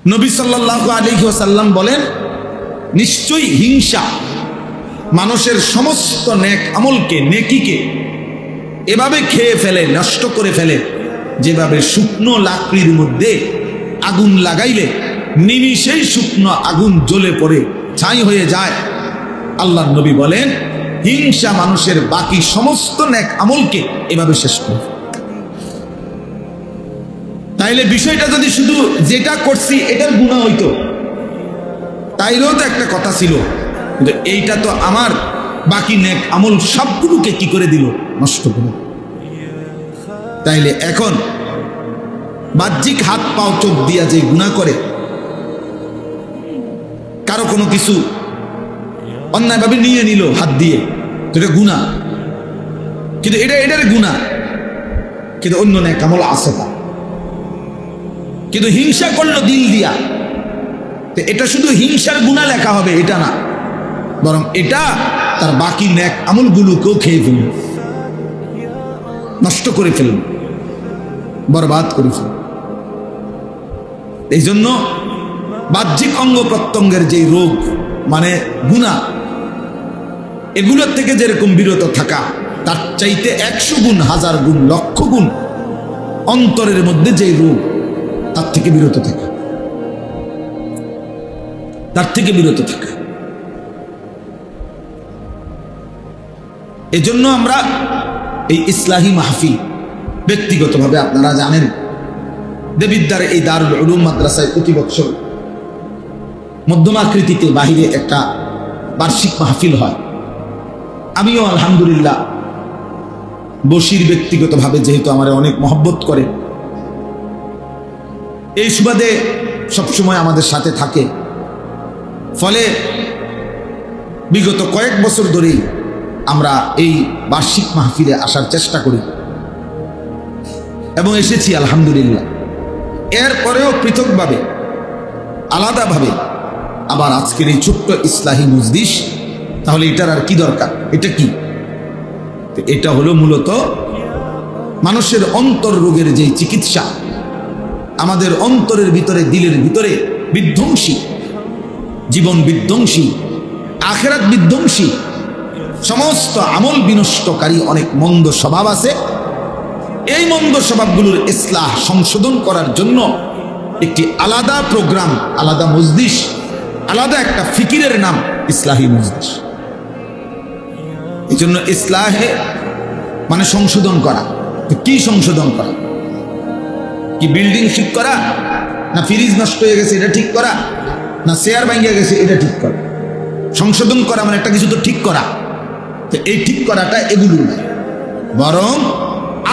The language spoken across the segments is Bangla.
নবী সাল্লাল্লাহু আলাইহি ওয়াসাল্লাম বলেন, নিশ্চয়ই হিংসা মানুষের সমস্ত নেক আমলকে, নেকিকে এভাবে খেয়ে ফেলে, নষ্ট করে ফেলে, যেভাবে শুকনো লাকড়ির মধ্যে আগুন লাগাইলে নিমিষেই শুকনো আগুন জ্বলে পড়ে ছাই হয়ে যায়। আল্লাহর নবী বলেন, হিংসা মানুষের বাকি সমস্ত নেক আমলকে এভাবে শেষ করে। তাইলে বিষয়টা যদি শুধু যেটা করছি এটার গুনাহ হইতো, তাইলেও তো একটা কথা ছিল, কিন্তু এইটা তো আমার বাকি নেক আমল সবগুলোকে কি করে দিল, নষ্ট করে। তাইলে এখন বাহ্যিক হাত পাও চোখ দিয়া যে গুনাহ করে, কারো কোনো কিছু অন্যায়ভাবে নিয়ে নিল হাত দিয়ে, তো এটা গুনাহ, কিন্তু এটার গুনাহ, কিন্তু অন্য নেক আমল আছে না। কিন্তু হিংসা করলো দিল দিয়া, তো এটা শুধু হিংসার গুনাহ লেখা হবে এটা না, বরং এটা তার বাকি নেক আমলগুলোকেও খেয়ে ফেলল, নষ্ট করে ফেলল, বরবাদ করে ফেলল। এই জন্য বাহ্যিক অঙ্গ প্রত্যঙ্গের যে রোগ মানে গুনাহ, এগুলোর থেকে যেরকম বিরত থাকা, তার চাইতে 100 গুণ, 1000 গুণ, লক্ষ গুণ অন্তরের মধ্যে যে রোগ, তার থেকে বিরত থাকা, তার থেকে বিরত থাকা। এজন্য আমরা এই ইসলাহি মাহফিল ব্যক্তিগতভাবে, আপনারা জানেন দেবিদ্দার এই দারুল উলুম মাদ্রাসায় প্রতি বছর মধ্যমাকৃতিতে বাহিরে একটা বার্ষিক মাহফিল হয়। আমিও আলহামদুলিল্লাহ বশির ব্যক্তিগতভাবে যেহেতু আমার অনেক মহব্বত করে, এই সুবাদে সবসময় আমাদের সাথে থাকে, ফলে বিগত কয়েক বছর ধরেই আমরা এই বার্ষিক মাহফিলে আসার চেষ্টা করি এবং এসেছি আলহামদুলিল্লাহ। এরপরেও পৃথকভাবে, আলাদাভাবে আবার আজকের এই ছোট্ট ইসলাহি মজলিস, তাহলে এটার আর কি দরকার? এটা কি? এটা হলো মূলত মানুষের অন্তর রোগের যে চিকিৎসা, আমাদের অন্তরের ভিতরে, দিলের ভিতরে বিধ্বংসী, জীবন বিধ্বংসী, আখিরাত বিধ্বংসী, সমস্ত আমল বিনষ্টকারী অনেক মন্দ স্বভাব আছে। এই মন্দ স্বভাবগুলোর ইসলাহ, সংশোধন করার জন্য একটি আলাদা প্রোগ্রাম, আলাদা মজলিস, আলাদা একটা ফিকিরের নাম ইসলাহি মজলিস। এই জন্য ইসলাহে মানে সংশোধন করা। কি সংশোধন করা? কি বিল্ডিং ঠিক করা, না ফ্রিজ নষ্ট হয়ে গেছে এটা ঠিক করা, না চেয়ার ভাঙিয়ে গেছে এটা ঠিক করা? সংশোধন করা মানে একটা কিছু তো ঠিক করা। তো এই ঠিক করাটা এগুলো না, বরং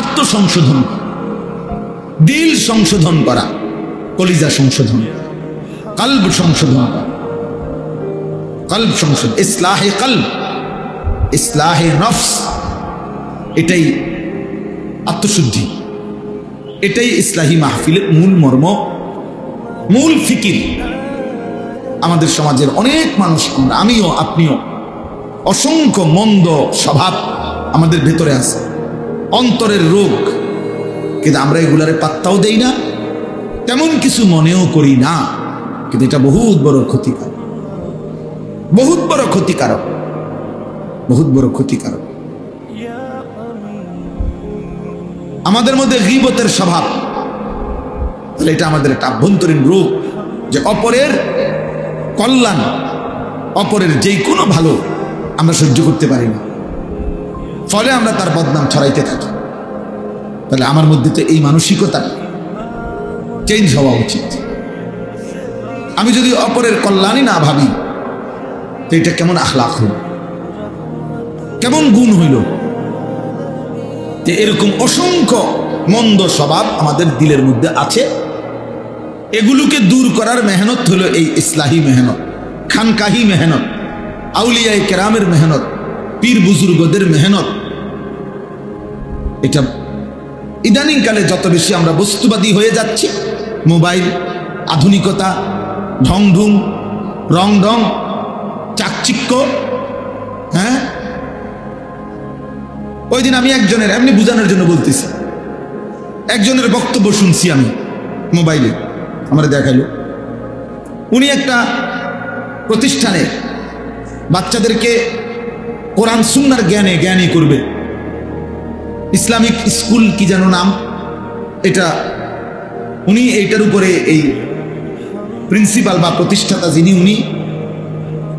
আত্মসংশোধন, দিল সংশোধন করা, কলিজা সংশোধন, কলব সংশোধন করা, কলব সংশোধন, ইসলাহে কলব, ইসলাহে নফস, এটাই আত্মশুদ্ধি, এটাই ইসলাহি মাহফিলের মূল মর্ম, মূল ফিকির। আমাদের সমাজের অনেক মানুষ, আমরা, আমিও, আপনিও, অসংখ্য মন্দ স্বভাব আমাদের ভেতরে আছে, অন্তরের রোগ, কিন্তু আমরা এগুলারে পাত্তাও দেই না, তেমন কিছু মনেও করি না, কিন্তু এটা বহুত বড় ক্ষতিকারক, বহুত বড় ক্ষতিকারক, বহুত বড় ক্ষতিকারক। আমাদের মধ্যে গীবতের স্বভাব, তাহলে এটা আমাদের একটা আভ্যন্তরীণ রোগ, যে অপরের কল্যাণ, অপরের যে কোনো ভালো আমরা সহ্য করতে পারি না, ফলে আমরা তার বদনাম ছড়াইতে থাকি। তাহলে আমার মধ্যে তো এই মানসিকতা চেঞ্জ হওয়া উচিত। আমি যদি অপরের কল্যাণই না ভাবি, তো এটা কেমন আখলাক হইল, কেমন গুণ হইল? যে এরকম অসংখ্য মন্দ স্বভাব আমাদের দিলের মধ্যে আছে, এগুলোকে দূর করার মেহনত হলো এই ইসলাহি মেহনত, খানকাহি মেহনত, আউলিয়ায়ে কেরামের মেহনত, পীর বুজুর্গদের মেহনত। এটা ইদানিং কালে যত বেশি আমরা বস্তুবাদী হয়ে যাচ্ছি, মোবাইল, আধুনিকতা, ঢং ঢুং, রং রং, চাকচিক্য, হ্যাঁ। ওই দিন আমি একজনের, এমনি বোঝানোর জন্য বলতেছি, একজনের বক্তব্য শুনছি আমি মোবাইলে, আমরা দেখাইলো উনি একটা প্রতিষ্ঠানে বাচ্চাদেরকে কোরআন সুন্নাহর জ্ঞানী করবে, ইসলামিক স্কুল কি যেন নাম, এটা উনি এইটার উপরে এই প্রিন্সিপাল বা প্রতিষ্ঠাতা যিনি, উনি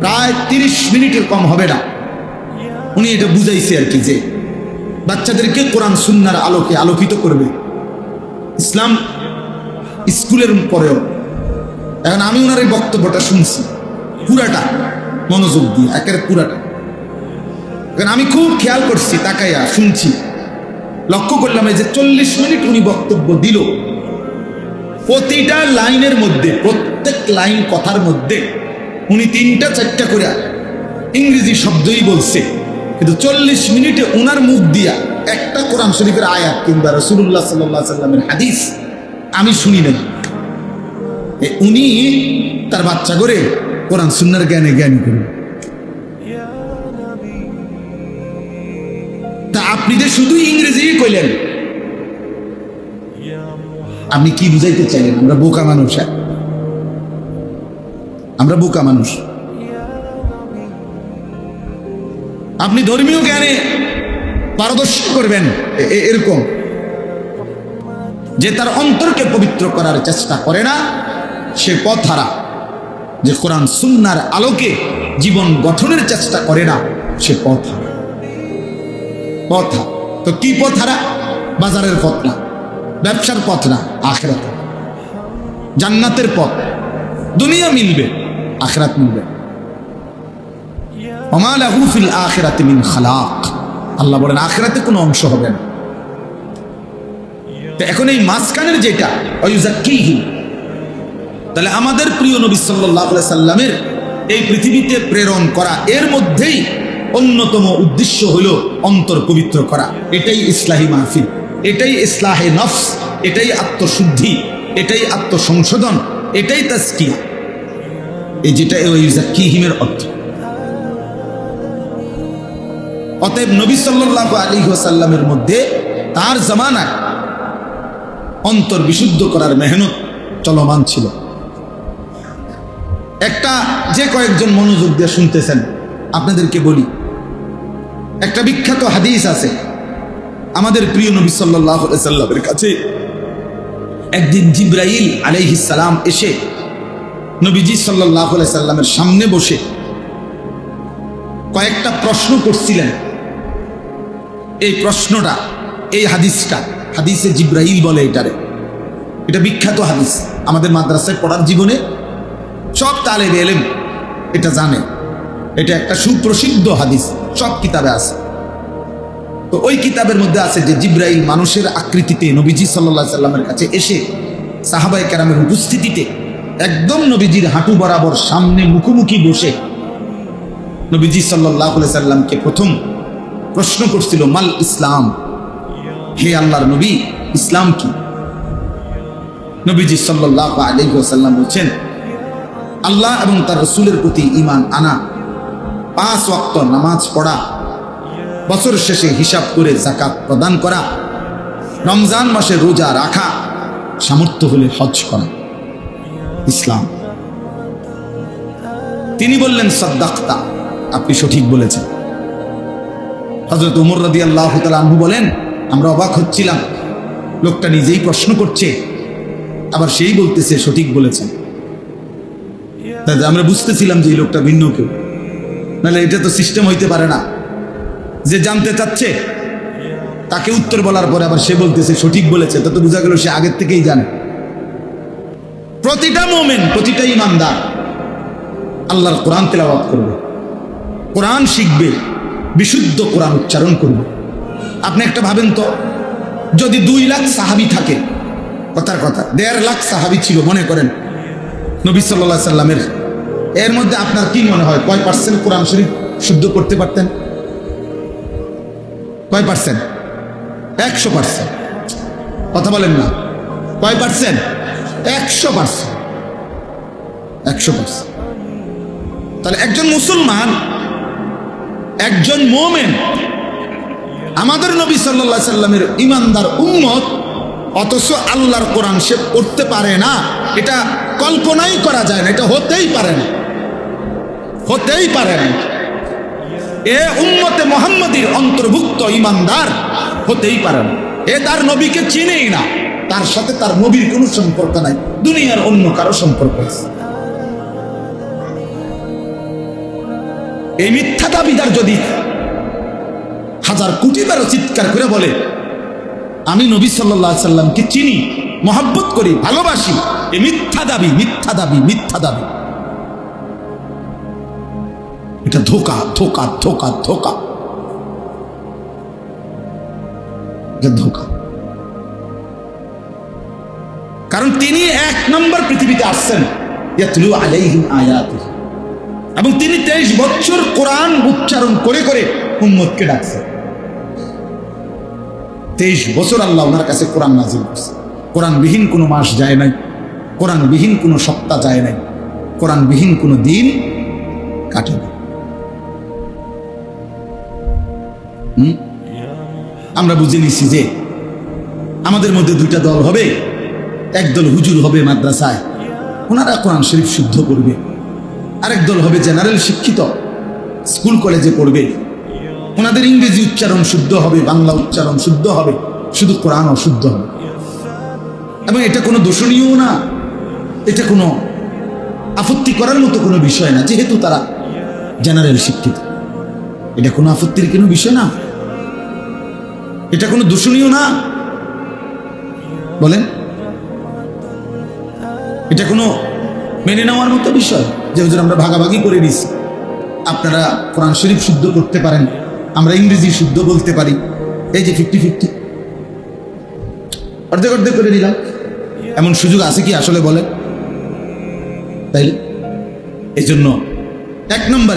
প্রায় 30 মিনিটের কম হবে না, উনি এটা বুঝাইছে আর কি, যে বাচ্চাদেরকে কোরআন সুন্নাহর আলোকে আলোকিত করবে ইসলাম স্কুলের পরেও। এখন আমি ওনার এই বক্তব্যটা শুনছি পুরাটা মনোযোগ দিয়ে, একেবারে পুরাটা। এখন আমি খুব খেয়াল করছি, তাকাইয়া শুনছি, লক্ষ্য করলাম এই যে 40 মিনিট উনি বক্তব্য দিল, প্রতিটা লাইনের মধ্যে, প্রত্যেক লাইন কথার মধ্যে উনি 3-4টা করে ইংরেজি শব্দই বলছে, কিন্তু 40 মিনিটে ওনার মুখ দিয়া একটা কোরআন শরীফের আয়াত কিংবা রাসূলুল্লাহ সাল্লাল্লাহু আলাইহি সাল্লামের হাদিস আমি শুনি নাই। উনি তার বাচ্চা করে কোরআন সুন্নাহর জ্ঞানী করবে। তা আপনি যে শুধু ইংরেজি কইলেন, আপনি কি বুঝাইতে চাইলেন? আমরা বোকা মানুষ, আমরা বোকা মানুষ। আপনি ধর্মীয় জ্ঞানে পারদর্শী করবেন এরকম, যে তার অন্তরকে পবিত্র করার চেষ্টা করে না, সে পথ হারা। যে কোরআন সুন্নাহর আলোকে জীবন গঠনের চেষ্টা করে না, সে পথ হারা। তো কি পথ হারা? বাজারের পথ না, ব্যবসার পথ না, আখিরাত, জান্নাতের পথ। দুনিয়া মিলবে, আখিরাত মিলবে। ওমা লাহু ফিল আখিরাতি মিন খালাক, আল্লাহ বলেন আখিরাতে কোনো অংশ হবে না। তো এখন এই মাঝখানের যেটা ওয়ায়ুযাক্কিহিম, তাহলে আমাদের প্রিয় নবী সাল্লাল্লাহু আলাইহি সাল্লামের এই পৃথিবীতে প্রেরণ করা, এর মধ্যেই অন্যতম উদ্দেশ্য হলো অন্তর পবিত্র করা। এটাই ইসলাহি মাহফিল, এটাই ইসলাহে নফস, এটাই আত্মশুদ্ধি, এটাই আত্মসংশোধন, এটাই তাজকিয়া। এই যেটা ওয়ায়ুযাক্কিহিমের অর্থ। অতএব নবী সাল্লাল্লাহু আলাইহি ওয়াসাল্লামের মধ্যে তার জামানায় অন্তর বিশুদ্ধ করার মেহনত চলমান ছিল। একটা যে কয়েকজন মনোযোগ দিয়ে শুনতেছেন, আপনাদেরকে বলি, একটা বিখ্যাত হাদিস আছে। আমাদের প্রিয় নবী সাল্লাল্লাহু আলাইহি সাল্লামের কাছে একদিন জিবরাইল আলাইহিস সালাম এসে নবীজি সাল্লাল্লাহু আলাইহি সাল্লামের সামনে বসে কয়েকটা প্রশ্ন করছিলেন। এই প্রশ্নটা, এই হাদিসটা, হাদিসে জিবরাইল বলে এটারে, এটা বিখ্যাত হাদিস। আমাদের মাদ্রাসায় পড়ার জীবনে সব তালেবে ইলম এটা জানে, এটা একটা সুপ্রসিদ্ধ হাদিস, সব কিতাবে আছে। তো ওই কিতাবের মধ্যে আছে যে জিবরাইল মানুষের আকৃতিতে নবীজি সাল্লাল্লাহু আলাইহি সাল্লামের কাছে এসে সাহাবায়ে কেরামের উপস্থিতিতে একদম নবীজির হাঁটু বরাবর সামনে মুখোমুখি বসে নবীজি সাল্লাল্লাহু আলাইহি সাল্লামকে প্রথম প্রশ্ন করছিল, মাল ইসলাম, হে আল্লাহর নবী, ইসলাম কি? নবীজি সাল্লাল্লাহু আলাইহি ওয়াসাল্লাম বলছেন, আল্লাহ এবং তার রাসূলের প্রতি ঈমান আনা, 5 ওয়াক্ত নামাজ পড়া, বছর শেষে হিসাব করে যাকাত প্রদান করা, রমজান মাসে রোজা রাখা, সামর্থ্য হলে হজ করা, ইসলাম। তিনি বললেন, সাদ্দাক্তা, আপনি সঠিক বলেছেন। হযরত ওমর রাদিয়াল্লাহু তাআলা আনহু বলেন, আমরা অবাক হচ্ছিলাম, লোকটা নিজেই প্রশ্ন করছে, আবার সেই বলতেছে সঠিক বলেছেন। আমরা বুঝতেছিলাম যে এই লোকটা ভিন্ন কেউ, নাহলে এটা তো সিস্টেম হইতে পারে না যে জানতে চাচ্ছে তাকে উত্তর বলার পরে আবার সে বলতেছে সঠিক বলেছে, তত বোঝা গেল সে আগের থেকেই জানে। প্রতিটা মুমিন, প্রতিটা ঈমানদার আল্লাহর কোরআন তেলাওয়াত করবে, কোরআন শিখবে, বিশুদ্ধ কোরআন উচ্চারণ করবে। আপনি একটা ভাবেন তো, যদি 2 লাখ সাহাবী থাকে, কথার কথা 1.5 লাখ সাহাবী ছিল মনে করেন নবী সাল্লাল্লাহু আলাইহি সাল্লামের, এর মধ্যে আপনার কি মনে হয় কয় পার্সেন্ট কোরআন শরীফ শুদ্ধ করতে পারতেন? কয় পার্সেন্ট? 100%। কথা বলেন না, কয় পার্সেন্ট? 100%। 100%। তাহলে একজন মুসলমান, একজন মুমিন, আমাদের নবী সাল্লাল্লাহু আলাইহি সাল্লামের ঈমানদার উম্মত অথচ আল্লাহর কোরআন সে পড়তে পারে না, এটা কল্পনাই করা যায় না, এটা হতেই পারে না, হতেই পারে না। এ উম্মতে মুহাম্মাদীর অন্তর্ভুক্ত ইমানদার হতেই পারে না। এ তার নবীকে চিনেই না, তার সাথে তার নবীর কোনো সম্পর্ক নাই, দুনিয়ার অন্য কারো সম্পর্ক আছে। এই মিথ্যা দাবিদার যদি হাজার কোটি বার চিৎকার করে বলে আমি নবী সাল্লাল্লাহু আলাইহি সাল্লামকে চিনি, মহব্বত করি, ভালোবাসি, এই মিথ্যা দাবি, মিথ্যা দাবি, মিথ্যা দাবি। এটা ধোঁকা, ধোঁকা, ধোঁকা, ধোঁকা, এটা ধোঁকা। কারণ তিনি এক নম্বর পৃথিবীতে আসছেন ইয়াতলু আলাইহিম আয়াতিহি, এবং তিনি 23 বছর কোরআন উচ্চারণ করে করে উম্মতকে ডাকছেন। 23 বছর আল্লাহ ওনার কাছে কোরআন নাজিল করছে। কোরআনবিহীন কোনো মাস যায় নাই, কোরআনবিহীন কোনো সপ্তাহ যায় নাই, কোরআনবিহীন কোনো দিন কাটে না। আমরা বুঝে নিছি যে আমাদের মধ্যে দুইটা দল হবে। একদল হুজুর হবে মাদ্রাসায়, ওনারা কোরআন শরীফ শুদ্ধ করবে। আরেক দল হবে জেনারেল শিক্ষিত, স্কুল কলেজে পড়বে, ওনাদের ইংরেজি উচ্চারণ শুদ্ধ হবে, বাংলা উচ্চারণ শুদ্ধ হবে, শুধু কোরআন অশুদ্ধ হবে। এবং এটা কোনো দোষণীয় না, এটা কোনো আপত্তি করার মতো কোনো বিষয় না, যেহেতু তারা জেনারেল শিক্ষিত। এটা কোনো আপত্তির কোনো বিষয় না, এটা কোনো দোষণীয় না। বলেন, এটা কোনো মেনে নেওয়ার মতো বিষয় যে হুজুর আমরা ভাগাভাগি করে নিছি, আপনারা কোরআন শরীফ শুদ্ধ করতে পারেন, আমরা ইংরেজি শুদ্ধ বলতে পারি, এই যে 50-50 অর্ধেক অর্ধেক করে নিলাম। এমন সুযোগ আছে কি আসলে? বলে তাইলে এই জন্য এক নম্বর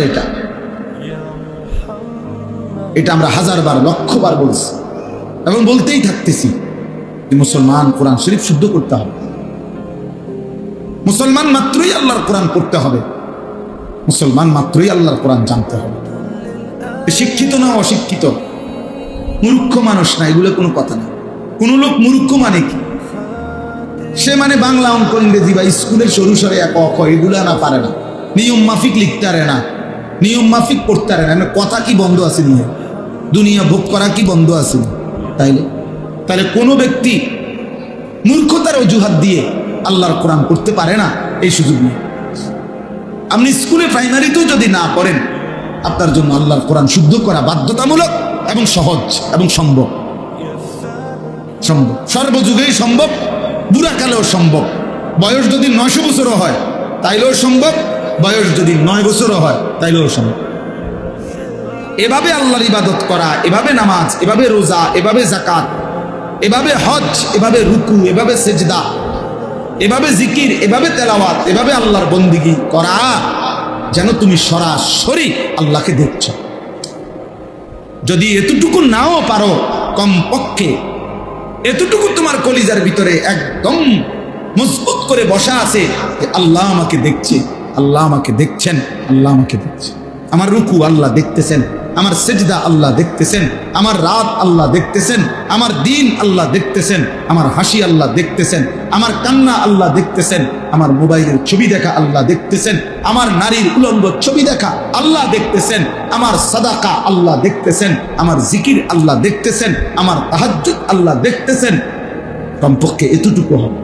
এটা আমরা হাজারবার লক্ষবার বলছি এবং বলতেই থাকতেছি যে মুসলমান কোরআন শরীফ শুদ্ধ করতে হবে। মুসলমান মাত্রই আল্লাহর কোরআন পড়তে হবে, মুসলমান মাত্রই আল্লাহর কোরআন জানতে হবে। শিক্ষিত না অশিক্ষিত, মূর্খ মানুষ না, এগুলো কোনো কথা না। কোন লোক মূর্খ মানে কি? সে মানে বাংলা, অঙ্ক, ইংরেজি বা স্কুলের সরু সরে এক অখ এগুলা না পারে না, নিয়ম মাফিক লিখতে পারে না, নিয়ম মাফিক পড়তে পারে না। কথা কি বন্ধ আছে? নিয়ে দুনিয়া ভোগ করা কি বন্ধ আছে? তাহলে কোনো ব্যক্তি মূর্খতার অজুহাত দিয়ে আল্লাহর কোরআন পড়তে পারে না, এই সুযোগ নেই। আপনি স্কুলে প্রাইমারিতেও যদি না পড়েন, আপনার জন্য আল্লাহর কোরআন শুদ্ধ করা বাধ্যতামূলক এবং সহজ এবং সম্ভব। সর্বযুগেই সম্ভব, বুড়াকালেও সম্ভব। বয়স যদি 900 বছরও হয় তাইলেও সম্ভব, বয়স যদি 9 বছরও হয় তাইলেও সম্ভব। এভাবে আল্লাহর ইবাদত করা, এভাবে নামাজ, এভাবে রোজা, এভাবে যাকাত, এভাবে হজ, এভাবে রুকু, এভাবে সেজদা, এভাবে জিকির, এভাবে তেলাওয়াত, এভাবে আল্লাহর বন্দিগি করা যেন তুমি সরাসরি আল্লাহকে দেখছ। যদি এতটুকু নাও পারো, কমপক্ষে এতটুকু তোমার কলিজার ভিতরে একদম মজবুত করে বসা আছে যে আল্লাহ আমাকে দেখছে, আল্লাহ আমাকে দেখছেন, আল্লাহ আমাকে দেখছে। আমার রুকু আল্লাহ দেখতেছেন, আমার সেজদা আল্লাহ দেখতেছেন, আমার রাত আল্লাহ দেখতেছেন, আমার দিন আল্লাহ দেখতেছেন, আমার হাসি আল্লাহ দেখতেছেন, আমার কান্না আল্লাহ দেখতেছেন, আমার মোবাইলের ছবি দেখা আল্লাহ দেখতেছেন, আমার নারীর উলঙ্গ ছবি দেখা আল্লাহ দেখতেছেন, আমার সাদাকা আল্লাহ দেখতেছেন, আমার জিকির আল্লাহ দেখতেছেন, আমার তাহাজ্জুদ আল্লাহ দেখতেছেন। কমপক্ষে এতটুকু হবে।